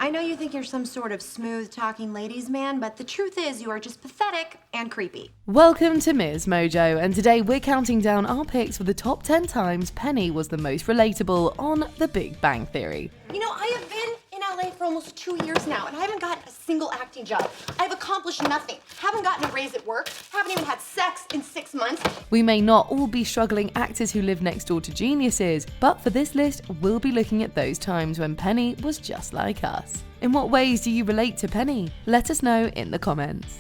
I know you think you're some sort of smooth-talking ladies' man, but the truth is you are just pathetic and creepy. Welcome to MsMojo, and today we're counting down our picks for the top 10 times Penny was the most relatable on The Big Bang Theory. You know, I have been in LA for almost 2 years now, and I haven't got a single acting job. I've accomplished nothing. Haven't gotten a raise at work. Haven't even had sex in 6 months. We may not all be struggling actors who live next door to geniuses, but for this list, we'll be looking at those times when Penny was just like us. In what ways do you relate to Penny? Let us know in the comments.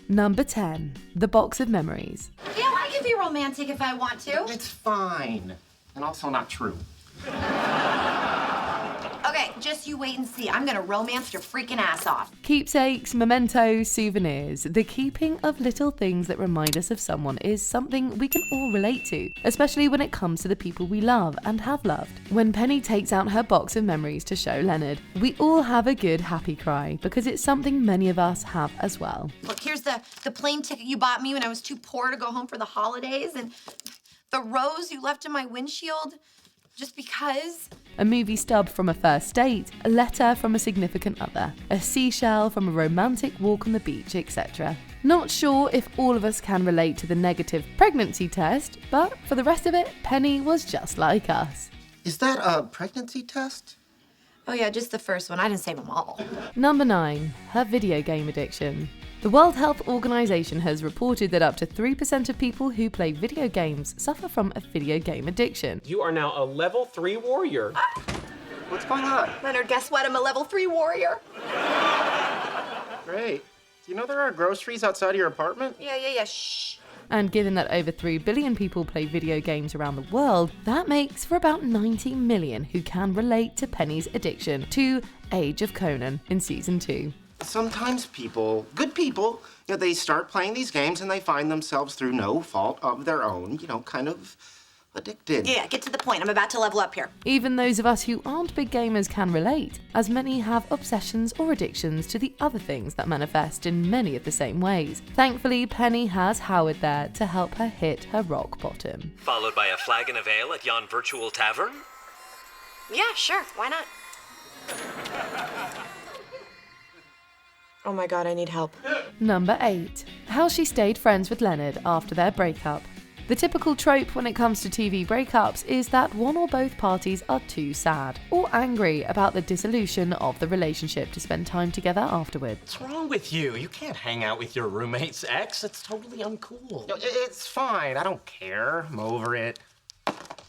Number 10. The Box of Memories. You know, I can be romantic if I want to. It's fine. And also not true. Okay, just you wait and see. I'm gonna romance your freaking ass off. Keepsakes, mementos, souvenirs. The keeping of little things that remind us of someone is something we can all relate to, especially when it comes to the people we love and have loved. When Penny takes out her box of memories to show Leonard, we all have a good happy cry because it's something many of us have as well. Look, here's the plane ticket you bought me when I was too poor to go home for the holidays, and the rose you left in my windshield just because. A movie stub from a first date, a letter from a significant other, a seashell from a romantic walk on the beach, etc. Not sure if all of us can relate to the negative pregnancy test, but for the rest of it, Penny was just like us. Is that a pregnancy test? Oh yeah, just the first one. I didn't save them all. Number 9. Her video game addiction. The World Health Organization has reported that up to 3% of people who play video games suffer from a video game addiction. You are now a level 3 warrior. What's going on? Leonard, guess what? I'm a level 3 warrior. Great. Do you know there are groceries outside of your apartment? Yeah, shh. And given that over 3 billion people play video games around the world, that makes for about 90 million who can relate to Penny's addiction to Age of Conan in Season 2. Sometimes people, good people, they start playing these games and they find themselves through no fault of their own, kind of addicted. Yeah, get to the point. I'm about to level up here. Even those of us who aren't big gamers can relate, as many have obsessions or addictions to the other things that manifest in many of the same ways. Thankfully, Penny has Howard there to help her hit her rock bottom. Followed by a flagon of ale at yon virtual tavern? Yeah, sure. Why not? Oh my God, I need help. Number 8. How she stayed friends with Leonard after their breakup. The typical trope when it comes to TV breakups is that one or both parties are too sad or angry about the dissolution of the relationship to spend time together afterward. What's wrong with you? You can't hang out with your roommate's ex. It's totally uncool. No, it's fine. I don't care. I'm over it.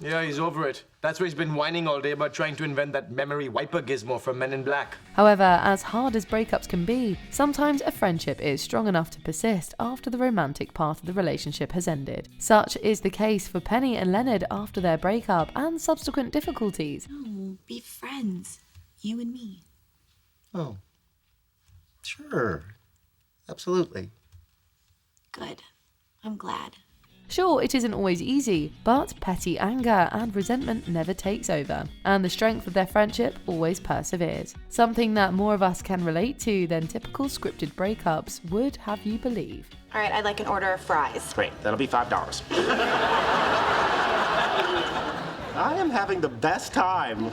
Yeah, he's over it. That's why he's been whining all day about trying to invent that memory wiper gizmo from Men in Black. However, as hard as breakups can be, sometimes a friendship is strong enough to persist after the romantic part of the relationship has ended. Such is the case for Penny and Leonard after their breakup and subsequent difficulties. No, be friends. You and me. Oh, sure. Absolutely. Good. I'm glad. Sure, it isn't always easy, but petty anger and resentment never takes over, and the strength of their friendship always perseveres. Something that more of us can relate to than typical scripted breakups would have you believe. All right, I'd like an order of fries. Great, that'll be $5. I am having the best time.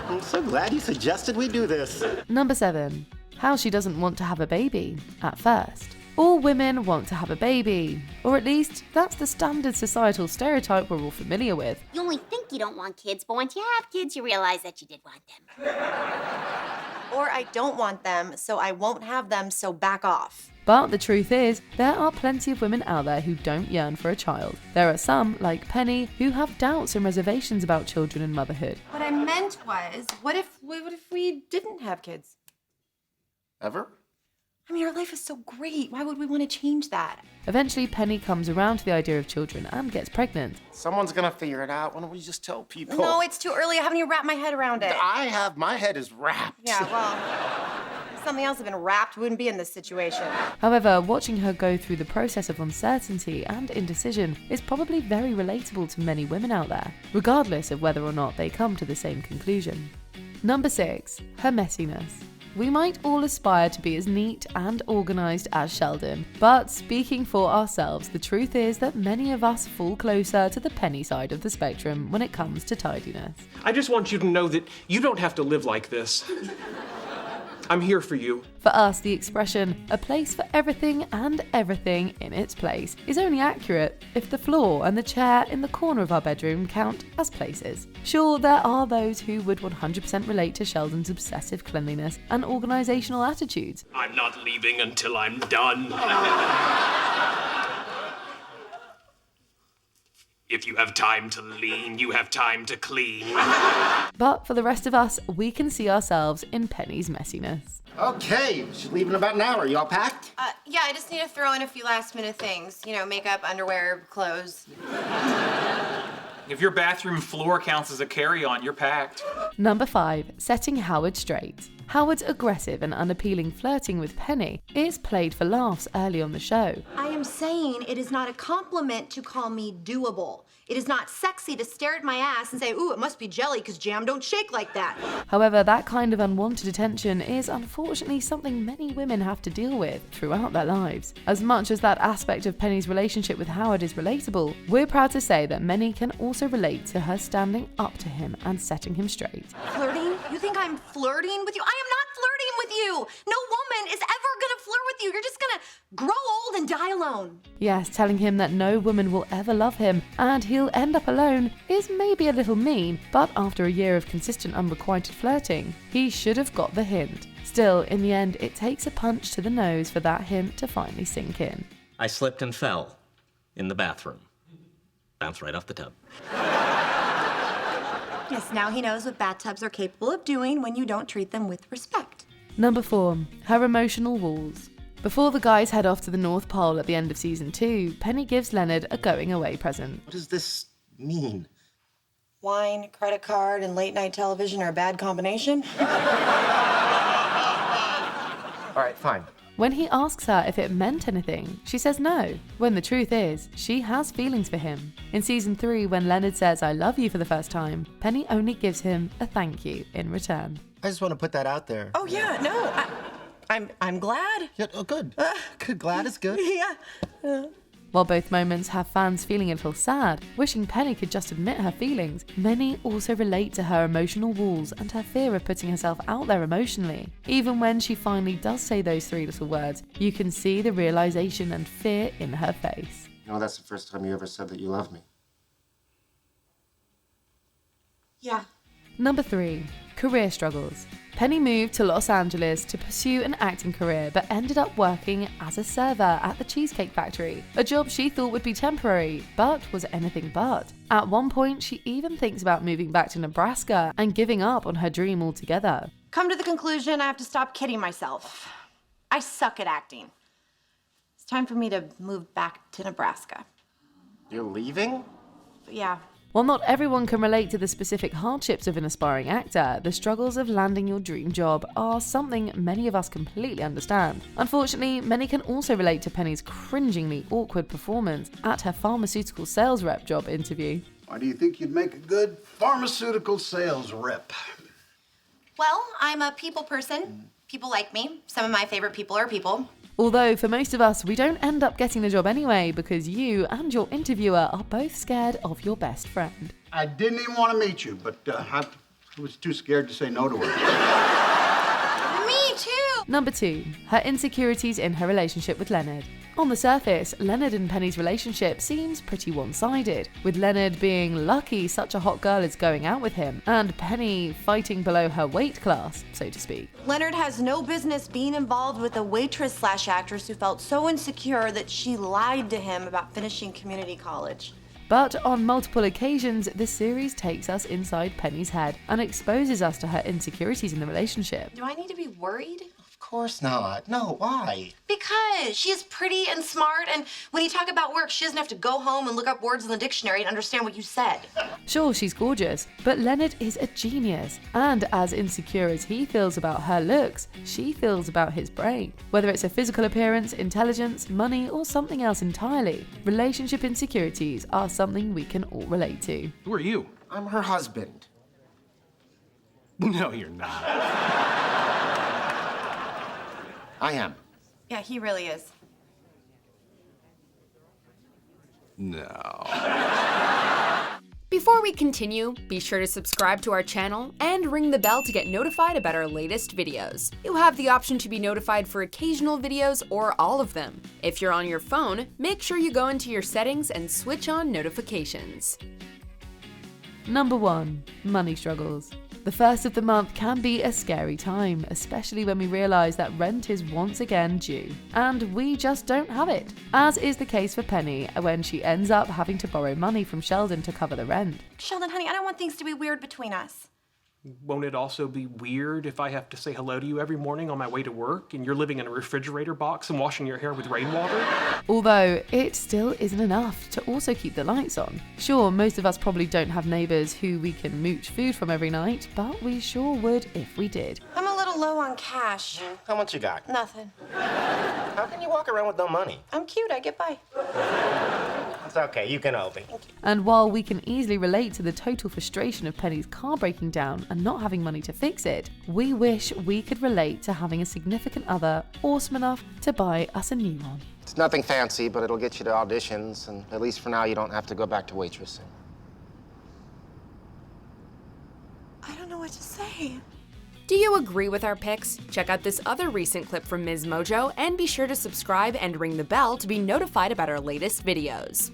I'm so glad you suggested we do this. Number 7. How she doesn't want to have a baby at first. All women want to have a baby, or at least that's the standard societal stereotype we're all familiar with. You only think you don't want kids, but once you have kids, you realize that you did want them. Or I don't want them, so I won't have them, so back off. But the truth is, there are plenty of women out there who don't yearn for a child. There are some, like Penny, who have doubts and reservations about children and motherhood. What I meant was, what if we didn't have kids? Ever? I mean, our life is so great. Why would we want to change that? Eventually, Penny comes around to the idea of children and gets pregnant. Someone's gonna figure it out. Why don't we just tell people? No, it's too early. I haven't even wrapped my head around it. My head is wrapped. Yeah, well, if something else had been wrapped, we wouldn't be in this situation. However, watching her go through the process of uncertainty and indecision is probably very relatable to many women out there, regardless of whether or not they come to the same conclusion. Number 6. Her messiness. we might all aspire to be as neat and organised as Sheldon. But speaking for ourselves, the truth is that many of us fall closer to the Penny side of the spectrum when it comes to tidiness. I just want you to know that you don't have to live like this. I'm here for you. For us, the expression, a place for everything and everything in its place, is only accurate if the floor and the chair in the corner of our bedroom count as places. Sure, there are those who would 100% relate to Sheldon's obsessive cleanliness and organisational attitudes. I'm not leaving until I'm done. If you have time to lean, you have time to clean. But for the rest of us, we can see ourselves in Penny's messiness. Okay, we should leave in about an hour. You all packed? Yeah, I just need to throw in a few last-minute things. You know, makeup, underwear, clothes. If your bathroom floor counts as a carry-on, you're packed. Number 5, setting Howard straight. Howard's aggressive and unappealing flirting with Penny is played for laughs early on the show. I am saying it is not a compliment to call me doable. It is not sexy to stare at my ass and say, ooh, it must be jelly because jam don't shake like that. However, that kind of unwanted attention is unfortunately something many women have to deal with throughout their lives. As much as that aspect of Penny's relationship with Howard is relatable, we're proud to say that many can also relate to her standing up to him and setting him straight. Flirting? You think I'm flirting with you? I am not flirting with you. No woman is ever gonna flirt with you. You're just gonna grow old and die alone. Yes, telling him that no woman will ever love him and he'll end up alone is maybe a little mean, but after a year of consistent unrequited flirting, he should have got the hint. Still, in the end, it takes a punch to the nose for that hint to finally sink in. I slipped and fell in the bathroom. Bounced right off the tub. Yes, now he knows what bathtubs are capable of doing when you don't treat them with respect. Number 4, her emotional walls. Before the guys head off to the North Pole at the end of season 2, Penny gives Leonard a going-away present. What does this mean? Wine, credit card, and late-night television are a bad combination. All right, fine. When he asks her if it meant anything, she says no, when the truth is, she has feelings for him. In season 3, when Leonard says I love you for the first time, Penny only gives him a thank you in return. I just want to put that out there. Oh yeah, no, I'm glad. Yeah, oh, good. Good. Glad is good. Yeah. While both moments have fans feeling a little sad, wishing Penny could just admit her feelings, many also relate to her emotional walls and her fear of putting herself out there emotionally. Even when she finally does say those 3 little words, you can see the realization and fear in her face. You know, that's the first time you ever said that you love me. Yeah. Number 3, career struggles. Penny moved to Los Angeles to pursue an acting career but ended up working as a server at the Cheesecake Factory, a job she thought would be temporary, but was anything but. At one point, she even thinks about moving back to Nebraska and giving up on her dream altogether. Come to the conclusion I have to stop kidding myself. I suck at acting. It's time for me to move back to Nebraska. You're leaving? Yeah. While not everyone can relate to the specific hardships of an aspiring actor, the struggles of landing your dream job are something many of us completely understand. Unfortunately, many can also relate to Penny's cringingly awkward performance at her pharmaceutical sales rep job interview. Why do you think you'd make a good pharmaceutical sales rep? Well, I'm a people person. People like me. Some of my favorite people are people. Although for most of us, we don't end up getting the job anyway because you and your interviewer are both scared of your best friend. I didn't even want to meet you, but I was too scared to say no to her. Me too! Number 2, her insecurities in her relationship with Leonard. On the surface, Leonard and Penny's relationship seems pretty one-sided, with Leonard being lucky such a hot girl is going out with him, and Penny fighting below her weight class, so to speak. Leonard has no business being involved with a waitress/actress who felt so insecure that she lied to him about finishing community college. But on multiple occasions, the series takes us inside Penny's head and exposes us to her insecurities in the relationship. Do I need to be worried? Of course not. No, why? Because she is pretty and smart, and when you talk about work, she doesn't have to go home and look up words in the dictionary and understand what you said. Sure, she's gorgeous, but Leonard is a genius, and as insecure as he feels about her looks, she feels about his brain. Whether it's a physical appearance, intelligence, money, or something else entirely, relationship insecurities are something we can all relate to. Who are you? I'm her husband. No, you're not. I am. Yeah, he really is. No. Before we continue, be sure to subscribe to our channel and ring the bell to get notified about our latest videos. You have the option to be notified for occasional videos or all of them. If you're on your phone, make sure you go into your settings and switch on notifications. Number 1. Money struggles. The first of the month can be a scary time, especially when we realise that rent is once again due, and we just don't have it, as is the case for Penny when she ends up having to borrow money from Sheldon to cover the rent. Sheldon, honey, I don't want things to be weird between us. Won't it also be weird if I have to say hello to you every morning on my way to work and you're living in a refrigerator box and washing your hair with rainwater? Although, it still isn't enough to also keep the lights on. Sure, most of us probably don't have neighbours who we can mooch food from every night, but we sure would if we did. I'm a little low on cash. How much you got? Nothing. How can you walk around with no money? I'm cute, I get by. It's okay, you can help me. And while we can easily relate to the total frustration of Penny's car breaking down and not having money to fix it, we wish we could relate to having a significant other awesome enough to buy us a new one. It's nothing fancy, but it'll get you to auditions, and at least for now, you don't have to go back to waitressing. I don't know what to say. Do you agree with our picks? Check out this other recent clip from MsMojo and be sure to subscribe and ring the bell to be notified about our latest videos.